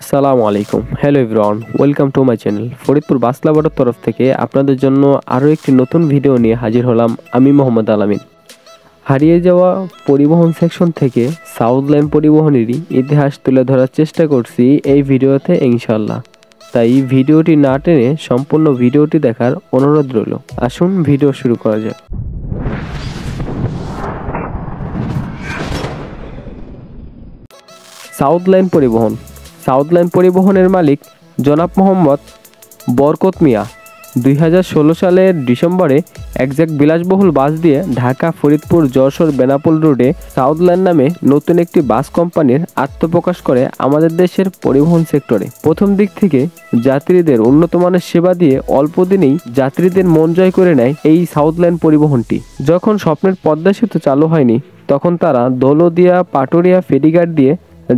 আসসালামু আলাইকুম। Hello everyone, welcome to my channel. Faridpur bus লাভারের তরফ থেকে আপনাদের জন্য আরও একটি নতুন ভিডিও নিয়ে হাজির হলাম আমি মোহাম্মদ আলামিন। হারিয়ে যাওয়া পরিবহন সেকশন থেকে সাউথ লাইন পরিবহনেরই ইতিহাস তুলে ধরার চেষ্টা করছি এই ভিডিওতে ইনশাল্লাহ। তাই ভিডিওটি না টেনে সম্পূর্ণ ভিডিওটি দেখার অনুরোধ রইল। আসুন ভিডিও শুরু করা যাক। সাউথ লাইন পরিবহনের মালিক জনাব মোহাম্মদ বরকত মিয়া 2016 সালের ডিসেম্বরে একজ্যাক্ট বিলাসবহুল বাস দিয়ে ঢাকা ফরিদপুর যশোর বেনাপোল রোডে সাউথ লাইন নামে নতুন একটি বাস কোম্পানির আত্মপ্রকাশ করে আমাদের দেশের পরিবহন সেক্টরে। প্রথম দিক থেকে যাত্রীদের উন্নত মানের সেবা দিয়ে অল্প দিনেই যাত্রীদের মন জয় করে নেয় এই সাউথ লাইন পরিবহনটি। যখন স্বপ্নের পদ্মা সেতু চালু হয়নি তখন তারা দৌলতদিয়া পাটুরিয়া ফেরিঘাট দিয়ে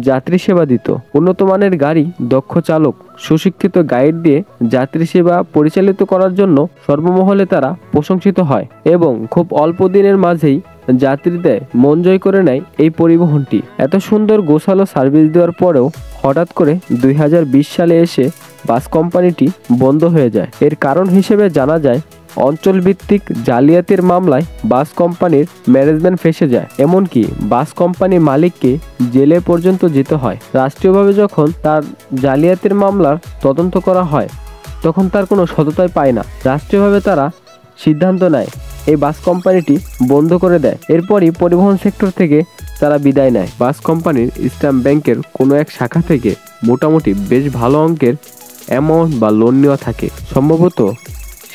যাত্রী সেবা দিত। উন্নত মানের গাড়ি, দক্ষ চালক, সুশিক্ষিত গাইড দিয়ে যাত্রী সেবা পরিচালিত করার জন্য সর্বমহলে তারা প্রশংসিত হয় এবং খুব অল্প দিনের মাঝেই যাত্রীদের মন জয় করে নেয় এই পরিবহনটি। এত সুন্দর গোছালো সার্ভিস দেওয়ার পরেও হঠাৎ করে 2020 সালে এসে বাস কোম্পানিটি বন্ধ হয়ে যায়। এর কারণ হিসেবে জানা যায় অঞ্চলভিত্তিক জালিয়াতির মামলায় বাস কোম্পানির ম্যানেজমেন্ট ফেঁসে যায়। এমনকি বাস কোম্পানির মালিককে জেলে পর্যন্ত যেতে হয়। রাষ্ট্রীয়ভাবে যখন তার জালিয়াতির মামলার তদন্ত করা হয় তখন তার কোনো সততাই পায় না। রাষ্ট্রীয়ভাবে তারা সিদ্ধান্ত নেয় এই বাস কোম্পানিটি বন্ধ করে দেয়। এরপরই পরিবহন সেক্টর থেকে তারা বিদায় নেয়। বাস কোম্পানির ইসলাম ব্যাংকের কোনো এক শাখা থেকে মোটামুটি বেশ ভালো অঙ্কের অ্যামাউন্ট বা লোন নেওয়া থাকে। সম্ভবত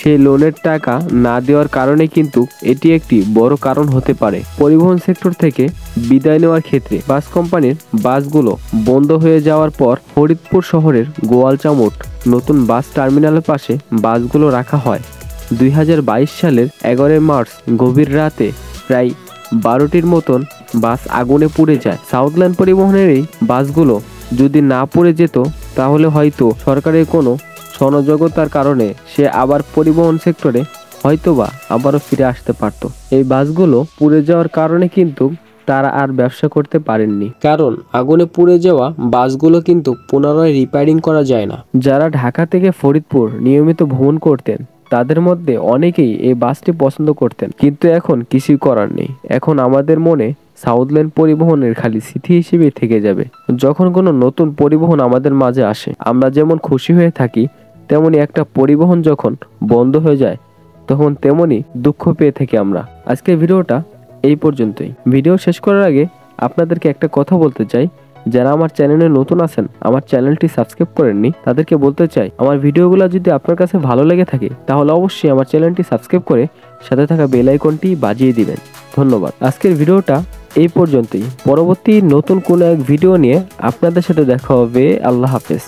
সেই লোনের টাকা না দেওয়ার কারণে কিন্তু এটি একটি বড় কারণ হতে পারে পরিবহন সেক্টর থেকে বিদায় নেওয়ার ক্ষেত্রে। বাস কোম্পানির বাসগুলো বন্ধ হয়ে যাওয়ার পর ফরিদপুর শহরের গোয়ালচামট নতুন বাস টার্মিনালের পাশে বাসগুলো রাখা হয়। 2022 সালের 11 মার্চ গভীর রাতে প্রায় 12টির মতন বাস আগুনে পুড়ে যায়। সাউথ লাইন পরিবহনের এই বাসগুলো যদি না পুড়ে যেত তাহলে হয়তো সরকারের কোনো সনযোগ্যতার কারণে সে আবার পরিবহন সেক্টরে হয়তোবা আবারও ফিরে আসতে পারত। এই বাসগুলো পুড়ে যাওয়ার কারণে কিন্তু তারা আর ব্যবসা করতে পারেননি, কারণ আগুনে পুড়ে যাওয়া বাসগুলো কিন্তু পুনরায় রিপেয়ারিং করা যায় না। যারা ঢাকা থেকে ফরিদপুর নিয়মিত ভ্রমণ করতেন তাদের মধ্যে অনেকেই এই বাসটি পছন্দ করতেন, কিন্তু এখন কিছুই করার নেই। এখন আমাদের মনে সাউথ লাইন পরিবহনের খালি স্মৃতি হিসেবে থেকে যাবে। যখন কোনো নতুন পরিবহন আমাদের মাঝে আসে আমরা যেমন খুশি হয়ে থাকি, তেমনি একটা পরিবহন যখন বন্ধ হয়ে যায় তখন তেমনি দুঃখ পেয়ে থাকি আমরা। আজকের ভিডিওটা এই পর্যন্তই। ভিডিও শেষ করার আগে আপনাদেরকে একটা কথা বলতে চাই, যারা আমার চ্যানেলে নতুন আছেন, আমার চ্যানেলটি সাবস্ক্রাইব করেননি, তাদেরকে বলতে চাই আমার ভিডিওগুলো যদি আপনার কাছে ভালো লেগে থাকে তাহলে অবশ্যই আমার চ্যানেলটি সাবস্ক্রাইব করে সাথে থাকা বেল আইকনটি বাজিয়ে দিবেন। ধন্যবাদ। আজকের ভিডিওটা এই পর্যন্তই। পরবর্তী নতুন কোনো এক ভিডিও নিয়ে আপনাদের সাথে দেখা হবে। আল্লাহ হাফেজ।